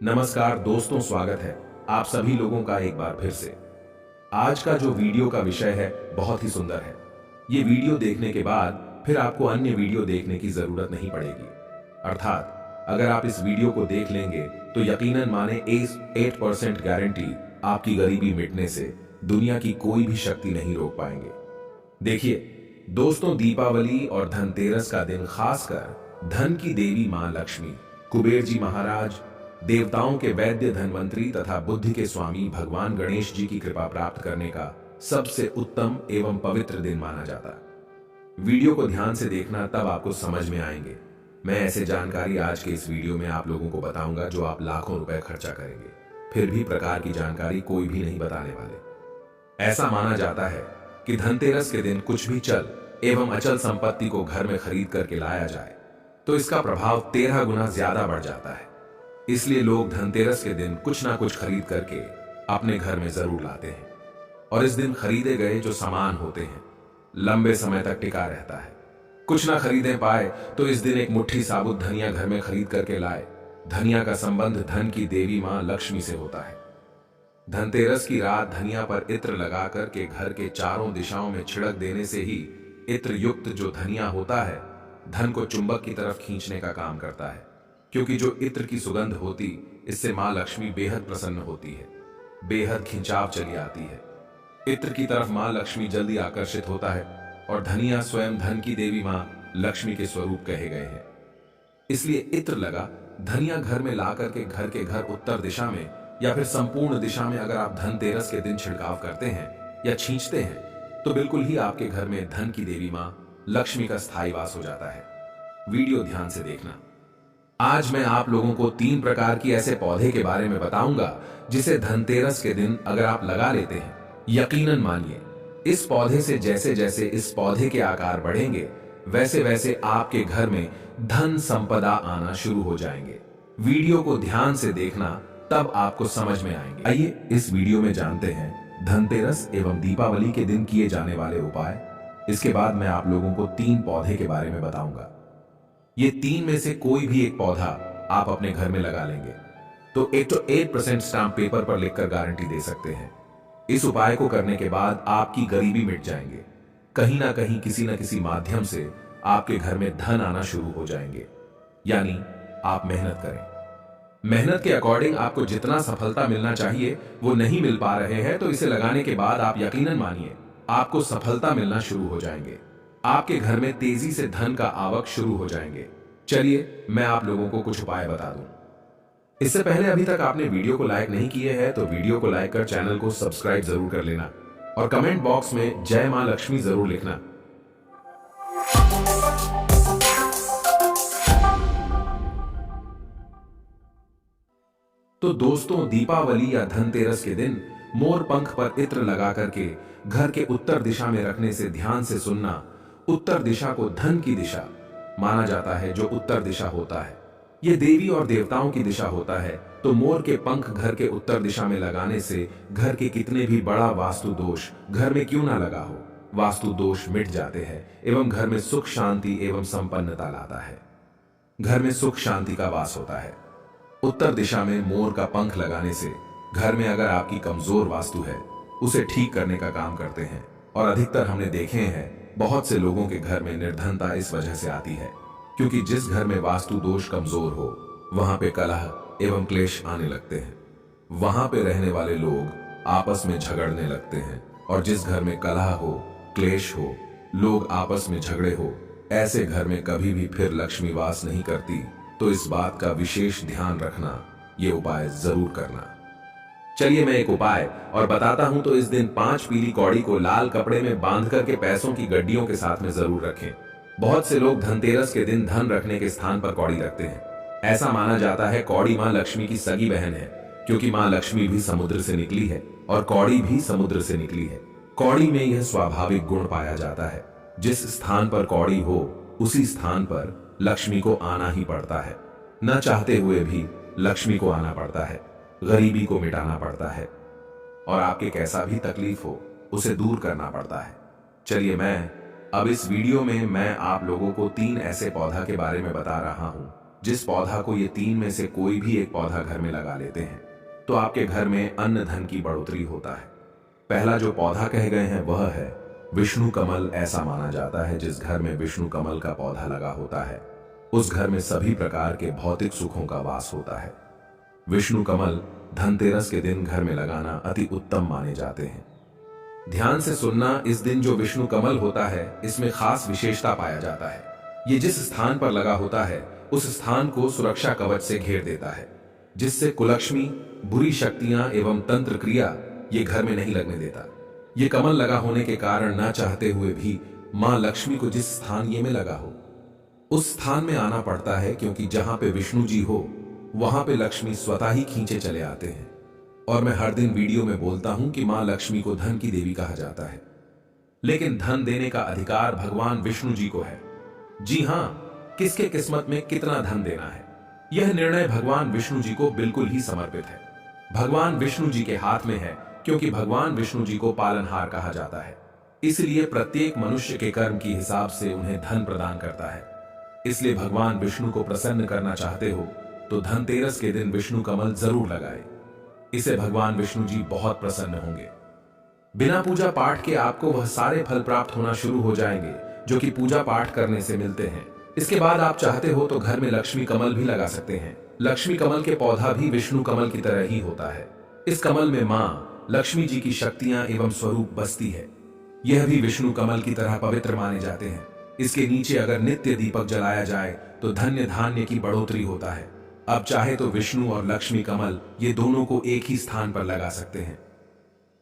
नमस्कार दोस्तों, स्वागत है आप सभी लोगों का एक बार फिर से। आज का जो वीडियो का विषय है बहुत ही सुंदर है। ये वीडियो देखने के बाद फिर आपको अन्य वीडियो देखने की जरूरत नहीं पड़ेगी। अर्थात अगर आप इस वीडियो को देख लेंगे तो यकीनन माने 8% गारंटी आपकी गरीबी मिटने से दुनिया की कोई भी शक्ति नहीं रोक पाएंगे। देखिए दोस्तों, दीपावली और धनतेरस का दिन खासकर धन की देवी मां लक्ष्मी, कुबेर जी महाराज, देवताओं के वैद्य धनवंतरी तथा बुद्धि के स्वामी भगवान गणेश जी की कृपा प्राप्त करने का सबसे उत्तम एवं पवित्र दिन माना जाता है। वीडियो को ध्यान से देखना, तब आपको समझ में आएंगे। मैं ऐसे जानकारी आज के इस वीडियो में आप लोगों को बताऊंगा जो आप लाखों रुपए खर्चा करेंगे, फिर भी प्रकार की जानकारी कोई भी नहीं बताने वाले। ऐसा माना जाता है कि धनतेरस के दिन कुछ भी चल एवं अचल संपत्ति को घर में खरीद करके लाया जाए तो इसका प्रभाव 13 गुना ज्यादा बढ़ जाता है। इसलिए लोग धनतेरस के दिन कुछ ना कुछ खरीद करके अपने घर में जरूर लाते हैं और इस दिन खरीदे गए जो सामान होते हैं लंबे समय तक टिका रहता है। कुछ ना खरीदे पाए तो इस दिन एक मुट्ठी साबुत धनिया घर में खरीद करके लाए। धनिया का संबंध धन की देवी मां लक्ष्मी से होता है। धनतेरस की रात धनिया पर इत्र लगा करके घर के चारों दिशाओं में छिड़क देने से ही इत्र युक्त जो धनिया होता है धन को चुंबक की तरफ खींचने का काम करता है, क्योंकि जो इत्र की सुगंध होती इससे मां लक्ष्मी बेहद प्रसन्न होती है, बेहद खिंचाव चली आती है। इत्र की तरफ मां लक्ष्मी जल्दी आकर्षित होता है और धनिया स्वयं धन की देवी मां लक्ष्मी के स्वरूप कहे गए हैं। इसलिए इत्र लगा धनिया घर में ला करके घर के घर उत्तर दिशा में या फिर संपूर्ण दिशा में अगर आप धनतेरस के दिन छिड़काव करते हैं या छींचते हैं तो बिल्कुल ही आपके घर में धन की देवी मां लक्ष्मी का स्थायी वास हो जाता है। वीडियो ध्यान से देखना। आज मैं आप लोगों को 3 प्रकार की ऐसे पौधे के बारे में बताऊंगा जिसे धनतेरस के दिन अगर आप लगा लेते हैं, यकीनन मानिए इस पौधे से जैसे जैसे इस पौधे के आकार बढ़ेंगे वैसे वैसे आपके घर में धन संपदा आना शुरू हो जाएंगे। वीडियो को ध्यान से देखना, तब आपको समझ में आएंगे। आइए इस वीडियो में जानते हैं धनतेरस एवं दीपावली के दिन किए जाने वाले उपाय। इसके बाद मैं आप लोगों को 3 पौधे के बारे में बताऊंगा। ये 3 में से कोई भी एक पौधा आप अपने घर में लगा लेंगे तो 8% स्टाम्प पेपर पर लिखकर गारंटी दे सकते हैं। इस उपाय को करने के बाद आपकी गरीबी मिट जाएंगे। कहीं ना कहीं किसी न किसी माध्यम से आपके घर में धन आना शुरू हो जाएंगे। यानी आप मेहनत करें, मेहनत के अकॉर्डिंग आपको जितना सफलता मिलना चाहिए वो नहीं मिल पा रहे हैं तो इसे लगाने के बाद आप यकीनन मानिए आपको सफलता मिलना शुरू हो जाएंगे। आपके घर में तेजी से धन का आवक शुरू हो जाएंगे। चलिए मैं आप लोगों को कुछ उपाय बता दूं। इससे पहले अभी तक आपने वीडियो को लाइक नहीं किए हैं तो वीडियो को लाइक कर चैनल को सब्सक्राइब जरूर कर लेना और कमेंट बॉक्स में जय मां लक्ष्मी जरूर लिखना। तो दोस्तों, दीपावली या धनतेरस के दिन मोर पंख पर इत्र लगा करके घर के उत्तर दिशा में रखने से ध्यान से सुनना, उत्तर दिशा को धन की दिशा माना जाता है। जो उत्तर दिशा होता है यह देवी और देवताओं की दिशा होता है। तो मोर के पंख घर के उत्तर दिशा में लगाने से घर के कितने भी बड़ा वास्तु दोष घर में क्यों ना लगा हो, वास्तु दोष मिट जाते हैं एवं घर में सुख शांति एवं संपन्नता लाता है। घर में सुख शांति का वास होता है। उत्तर दिशा में मोर का पंख लगाने से घर में अगर आपकी कमजोर वास्तु है उसे ठीक करने का काम करते हैं। और अधिकतर हमने देखे हैं बहुत से लोगों के घर में निर्धनता इस वजह से आती है क्योंकि जिस घर में वास्तु दोष कमजोर हो वहां पे कलह एवं क्लेश आने लगते हैं। वहां पे रहने वाले लोग आपस में झगड़ने लगते हैं और जिस घर में कलह हो, क्लेश हो, लोग आपस में झगड़े हो, ऐसे घर में कभी भी फिर लक्ष्मी वास नहीं करती। तो इस बात का विशेष ध्यान रखना, ये उपाय जरूर करना। चलिए मैं एक उपाय और बताता हूं। तो इस दिन 5 पीली कौड़ी को लाल कपड़े में बांध करके पैसों की गड्डियों के साथ में जरूर रखें। बहुत से लोग धनतेरस के दिन धन रखने के स्थान पर कौड़ी रखते हैं। ऐसा माना जाता है कौड़ी मां लक्ष्मी की सगी बहन है, क्योंकि मां लक्ष्मी भी समुद्र से निकली है और कौड़ी भी समुद्र से निकली है। कौड़ी में यह स्वाभाविक गुण पाया जाता है, जिस स्थान पर कौड़ी हो उसी स्थान पर लक्ष्मी को आना ही पड़ता है। न चाहते हुए भी लक्ष्मी को आना पड़ता है, गरीबी को मिटाना पड़ता है और आपके कैसा भी तकलीफ हो उसे दूर करना पड़ता है। चलिए मैं अब इस वीडियो में मैं आप लोगों को 3 ऐसे पौधा के बारे में बता रहा हूं जिस पौधा को ये तीन में से कोई भी एक पौधा घर में लगा लेते हैं तो आपके घर में अन्न धन की बढ़ोतरी होता है। पहला जो पौधा कहे गए हैं वह है विष्णु कमल। ऐसा माना जाता है जिस घर में विष्णु कमल का पौधा लगा होता है उस घर में सभी प्रकार के भौतिक सुखों का वास होता है। विष्णु कमल धनतेरस के दिन घर में लगाना अति उत्तम माने जाते हैं। ध्यान से सुनना, इस दिन जो विष्णु कमल होता है इसमें खास विशेषता पाया जाता है। ये जिस स्थान पर लगा होता है उस स्थान को सुरक्षा कवच से घेर देता है, जिससे कुलक्ष्मी, बुरी शक्तियां एवं तंत्र क्रिया ये घर में नहीं लगने देता। ये कमल लगा होने के कारण न चाहते हुए भी मां लक्ष्मी को जिस स्थान ये में लगा हो उस स्थान में आना पड़ता है, क्योंकि जहां पे विष्णु जी हो वहां पे लक्ष्मी स्वतः ही खींचे चले आते हैं। और मैं हर दिन वीडियो में बोलता हूं कि मां लक्ष्मी को धन की देवी कहा जाता है, लेकिन धन देने का अधिकार भगवान विष्णु जी को है। जी हां, किसके किस्मत में कितना धन देना है यह निर्णय भगवान विष्णु जी को बिल्कुल ही समर्पित है। भगवान विष्णु जी के हाथ में है, क्योंकि भगवान विष्णु जी को पालनहार कहा जाता है। इसलिए प्रत्येक मनुष्य के कर्म की हिसाब से उन्हें धन प्रदान करता है। इसलिए भगवान विष्णु को प्रसन्न करना चाहते हो तो धनतेरस के दिन विष्णु कमल जरूर लगाए। इसे भगवान विष्णु जी बहुत प्रसन्न होंगे। बिना पूजा पाठ के आपको वह सारे फल प्राप्त होना शुरू हो जाएंगे जो कि पूजा पाठ करने से मिलते हैं। इसके बाद आप चाहते हो तो घर में लक्ष्मी कमल भी लगा सकते हैं। लक्ष्मी कमल के पौधा भी विष्णु कमल की तरह ही होता है। इस कमल में मां लक्ष्मी जी की शक्तियां एवं स्वरूप बसती है। यह भी विष्णु कमल की तरह पवित्र माने जाते हैं। इसके नीचे अगर नित्य दीपक जलाया जाए तो धन्य धान्य की बढ़ोतरी होता है। अब चाहे तो विष्णु और लक्ष्मी कमल ये दोनों को एक ही स्थान पर लगा सकते हैं।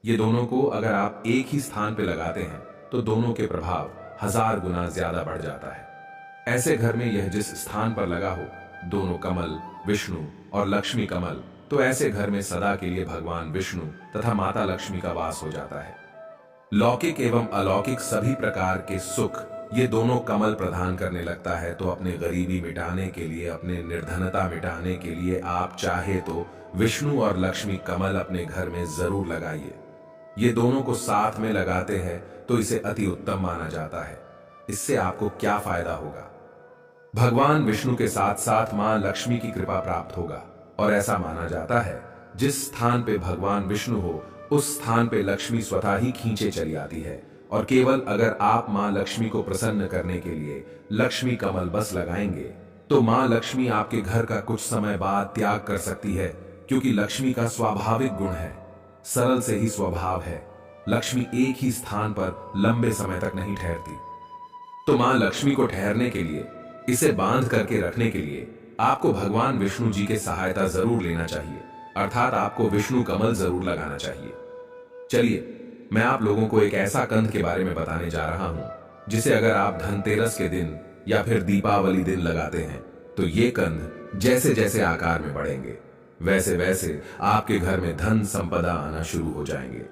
ये दोनों को अगर आप एक ही स्थान पर लगाते हैं तो दोनों के प्रभाव 1000 गुना ज्यादा बढ़ जाता है। ऐसे घर में यह जिस स्थान पर लगा हो, दोनों कमल विष्णु और लक्ष्मी कमल, तो ऐसे घर में सदा के लिए भगवान विष्णु तथा माता लक्ष्मी का वास हो जाता है। लौकिक एवं अलौकिक सभी प्रकार के सुख ये दोनों कमल प्रदान करने लगता है। तो अपने गरीबी मिटाने के लिए, अपने निर्धनता मिटाने के लिए आप चाहे तो विष्णु और लक्ष्मी कमल अपने घर में जरूर लगाइए। ये दोनों को साथ में लगाते हैं तो इसे अति उत्तम माना जाता है। इससे आपको क्या फायदा होगा? भगवान विष्णु के साथ साथ मां लक्ष्मी की कृपा प्राप्त होगा। और ऐसा माना जाता है जिस स्थान पे भगवान विष्णु हो उस स्थान पे लक्ष्मी स्वतः ही खींचे चली आती है। और केवल अगर आप मां लक्ष्मी को प्रसन्न करने के लिए लक्ष्मी कमल बस लगाएंगे तो मां लक्ष्मी आपके घर का कुछ समय बाद त्याग कर सकती है, क्योंकि लक्ष्मी का स्वाभाविक गुण है, सरल से ही स्वभाव है। लक्ष्मी एक ही स्थान पर लंबे समय तक नहीं ठहरती। तो मां लक्ष्मी को ठहरने के लिए, इसे बांध करके रखने के लिए आपको भगवान विष्णु जी के सहायता जरूर लेना चाहिए, अर्थात आपको विष्णु कमल जरूर लगाना चाहिए। चलिए मैं आप लोगों को एक ऐसा कंद के बारे में बताने जा रहा हूं जिसे अगर आप धनतेरस के दिन या फिर दीपावली दिन लगाते हैं तो ये कंद जैसे जैसे आकार में बढ़ेंगे वैसे वैसे आपके घर में धन संपदा आना शुरू हो जाएंगे।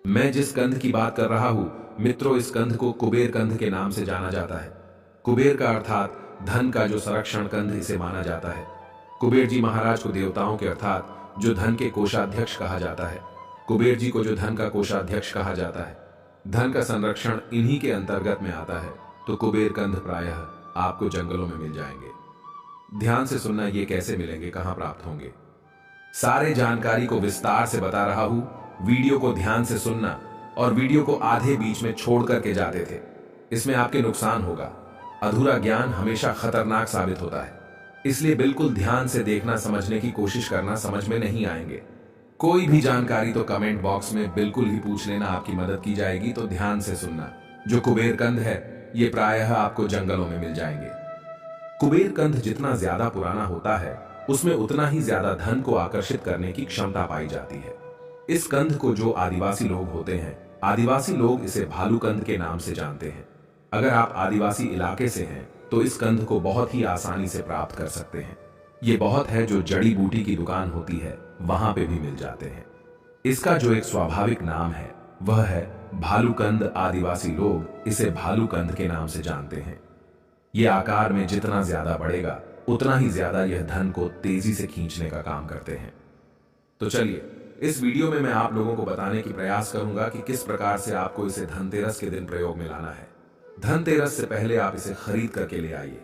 मैं जिस कंद की बात कर रहा हूं मित्रों, इस कंद को कुबेर कंद के नाम से जाना जाता है। कुबेर का अर्थात धन का जो संरक्षण कंद इसे माना जाता है। कुबेर जी महाराज को देवताओं के अर्थात जो धन के कोषाध्यक्ष कहा जाता है। कुबेर जी को जो धन का कोषाध्यक्ष कहा जाता है, धन का संरक्षण इन्हीं के अंतर्गत में आता है। तो कुबेर कंद प्रायः आपको जंगलों में मिल जाएंगे। ध्यान से सुनना, ये कैसे मिलेंगे, कहां प्राप्त होंगे, सारे जानकारी को विस्तार से बता रहा हूं। वीडियो को ध्यान से सुनना और वीडियो को आधे बीच में छोड़ करके जाते थे, इसमें आपके नुकसान होगा। अधूरा ज्ञान हमेशा खतरनाक साबित होता है, इसलिए बिल्कुल ध्यान से देखना, समझने की कोशिश करना, समझ में नहीं आएंगे कोई भी जानकारी तो कमेंट बॉक्स में बिल्कुल ही पूछ लेना, आपकी मदद की जाएगी। तो ध्यान से सुनना। जो कुबेर कंद है ये प्रायः आपको जंगलों में मिल जाएंगे। कुबेर कंद जितना ज्यादा पुराना होता है उसमें उतना ही ज्यादा धन को आकर्षित करने की क्षमता पाई जाती है। इस कंद को जो आदिवासी लोग होते हैं, आदिवासी लोग इसे भालू कंद के नाम से जानते हैं। अगर आप आदिवासी इलाके से हैं तो इस कंद को बहुत ही आसानी से प्राप्त कर सकते हैं। ये बहुत है जो जड़ी बूटी की दुकान होती है वहां पे भी मिल जाते हैं। इसका जो एक स्वाभाविक नाम है वह है भालूकंद। आदिवासी लोग इसे भालूकंद के नाम से जानते हैं। यह आकार में जितना ज्यादा बढ़ेगा उतना ही ज्यादा यह धन को तेजी से खींचने का काम करते हैं। तो चलिए इस वीडियो में मैं आप लोगों को बताने की प्रयास करूंगा कि किस प्रकार से आपको इसे धनतेरस के दिन प्रयोग में लाना है। धनतेरस से पहले आप इसे खरीद करके ले आइए,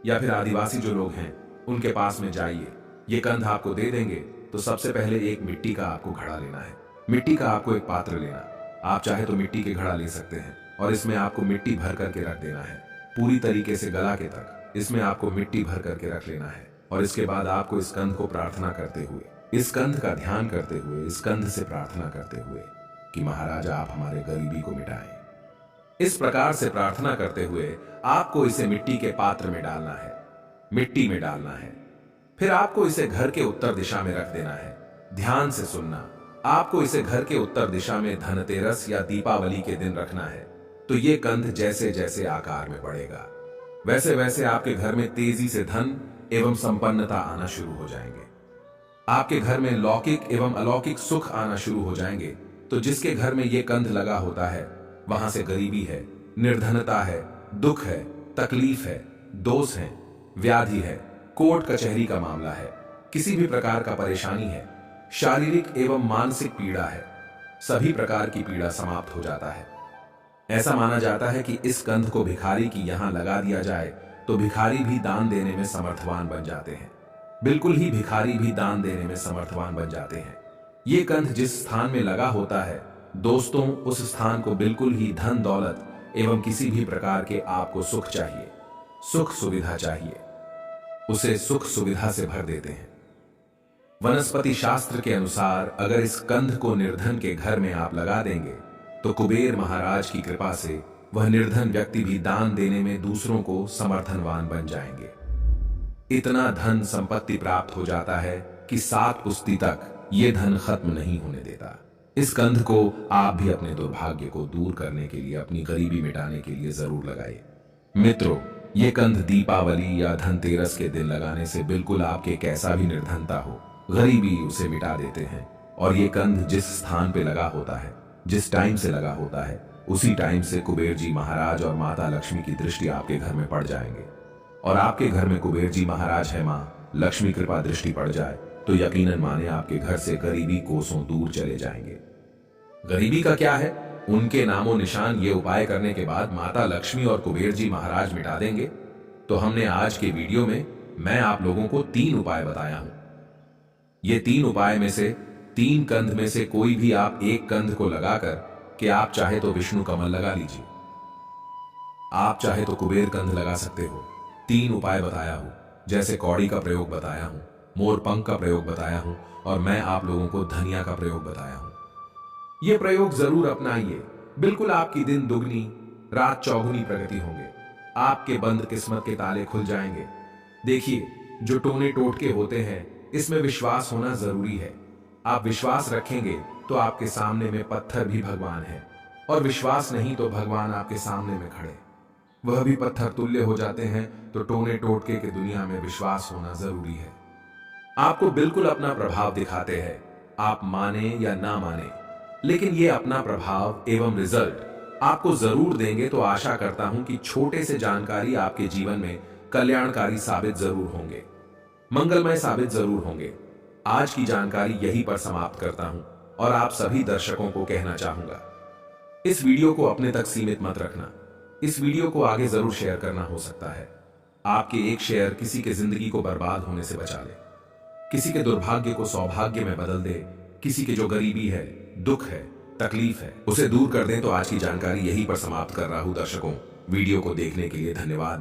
या फिर आदिवासी जो लोग हैं उनके पास में जाइए, ये कंध आपको दे देंगे। तो सबसे पहले एक मिट्टी का आपको घड़ा लेना है। मिट्टी का आपको एक पात्र लेना। आप चाहे तो मिट्टी के घड़ा ले सकते हैं और इसमें आपको मिट्टी भर करके रख देना है, पूरी तरीके से गला के तक इसमें आपको मिट्टी भर करके रख लेना है। और इसके बाद आपको इस कंध को प्रार्थना करते हुए, इस कंध का ध्यान करते हुए, इस कंध से प्रार्थना करते हुए कि महाराज आप हमारे गरीबी को मिटाएं। इस प्रकार से प्रार्थना करते हुए आपको इसे मिट्टी के पात्र में डालना है, मिट्टी में डालना है। फिर आपको इसे घर के उत्तर दिशा में रख देना है। ध्यान से सुनना, आपको इसे घर के उत्तर दिशा में धनतेरस या दीपावली के दिन रखना है। तो ये कंध जैसे जैसे आकार में बढ़ेगा, वैसे वैसे आपके घर में तेजी से धन एवं संपन्नता आना शुरू हो जाएंगे। आपके घर में लौकिक एवं अलौकिक सुख आना शुरू हो जाएंगे। तो जिसके घर में यह कंध लगा होता है वहां से गरीबी है, निर्धनता है, दुख है, तकलीफ है, दोष है, व्याधि है, कोर्ट कचहरी का मामला है, किसी भी प्रकार का परेशानी है, शारीरिक एवं मानसिक पीड़ा है, सभी प्रकार की पीड़ा समाप्त हो जाता है। ऐसा माना जाता है कि इस कंध को भिखारी की यहां लगा दिया जाए तो भिखारी भी दान देने में समर्थवान बन जाते हैं। बिल्कुल ही भिखारी भी दान देने में समर्थवान बन जाते हैं। ये कंध जिस स्थान में लगा होता है दोस्तों, उस स्थान को बिल्कुल ही धन दौलत एवं किसी भी प्रकार के आपको सुख चाहिए, सुख सुविधा चाहिए, उसे सुख सुविधा से भर देते हैं। वनस्पति शास्त्र के अनुसार अगर इस कंध को निर्धन के घर में आप लगा देंगे तो कुबेर महाराज की कृपा से वह निर्धन व्यक्ति भी दान देने में दूसरों को समर्थनवान बन जाएंगे। इतना धन संपत्ति प्राप्त हो जाता है कि 7 पुश्ती तक यह धन खत्म नहीं होने देता। इस कंध को आप भी अपने दुर्भाग्य को दूर करने के लिए, अपनी गरीबी मिटाने के लिए जरूर लगाइए। मित्रों, ये कंध दीपावली या धनतेरस के दिन लगाने से बिल्कुल आपके कैसा भी निर्धनता हो, गरीबी उसे मिटा देते हैं। और ये कंध जिस स्थान पे लगा होता है, जिस टाइम से लगा होता है, उसी टाइम से कुबेर जी महाराज और माता लक्ष्मी की दृष्टि आपके घर में पड़ जाएंगे। और आपके घर में कुबेर जी महाराज है, माँ लक्ष्मी कृपा दृष्टि पड़ जाए तो यकीनन माने आपके घर से गरीबी कोसों दूर चले जाएंगे। गरीबी का क्या है, उनके नामो निशान ये उपाय करने के बाद माता लक्ष्मी और कुबेर जी महाराज मिटा देंगे। तो हमने आज के वीडियो में मैं आप लोगों को 3 उपाय बताया हूं। ये 3 उपाय में से 3 कंध में से कोई भी आप एक कंध को लगाकर कि आप चाहे तो विष्णु कमल लगा लीजिए, आप चाहे तो कुबेर कंध लगा सकते हो। 3 उपाय बताया हूं, जैसे कौड़ी का प्रयोग बताया हूं, मोरपंख का प्रयोग बताया हूं और मैं आप लोगों को धनिया का प्रयोग बताया हूं। ये प्रयोग जरूर अपनाइए, बिल्कुल आपकी दिन दुगनी रात चौगुनी प्रगति होंगे। आपके बंद किस्मत के ताले खुल जाएंगे। देखिए, जो टोने टोटके होते हैं इसमें विश्वास होना जरूरी है। आप विश्वास रखेंगे तो आपके सामने में पत्थर भी भगवान है, और विश्वास नहीं तो भगवान आपके सामने में खड़े वह भी पत्थर तुल्य हो जाते हैं। तो टोने टोटके के दुनिया में विश्वास होना जरूरी है। आपको बिल्कुल अपना प्रभाव दिखाते हैं, आप माने या ना माने, लेकिन ये अपना प्रभाव एवं रिजल्ट आपको जरूर देंगे। तो आशा करता हूं कि छोटे से जानकारी आपके जीवन में कल्याणकारी साबित जरूर होंगे, मंगलमय साबित जरूर होंगे। आज की जानकारी यहीं पर समाप्त करता हूं और आप सभी दर्शकों को कहना चाहूंगा, इस वीडियो को अपने तक सीमित मत रखना। इस वीडियो को आगे जरूर शेयर करना, हो सकता है आपके एक शेयर किसी के जिंदगी को बर्बाद होने से बचा ले, किसी के दुर्भाग्य को सौभाग्य में बदल दे, किसी की जो गरीबी है, दुख है, तकलीफ है, उसे दूर कर दें। तो आज की जानकारी यहीं पर समाप्त कर रहा हूं। दर्शकों, वीडियो को देखने के लिए धन्यवाद।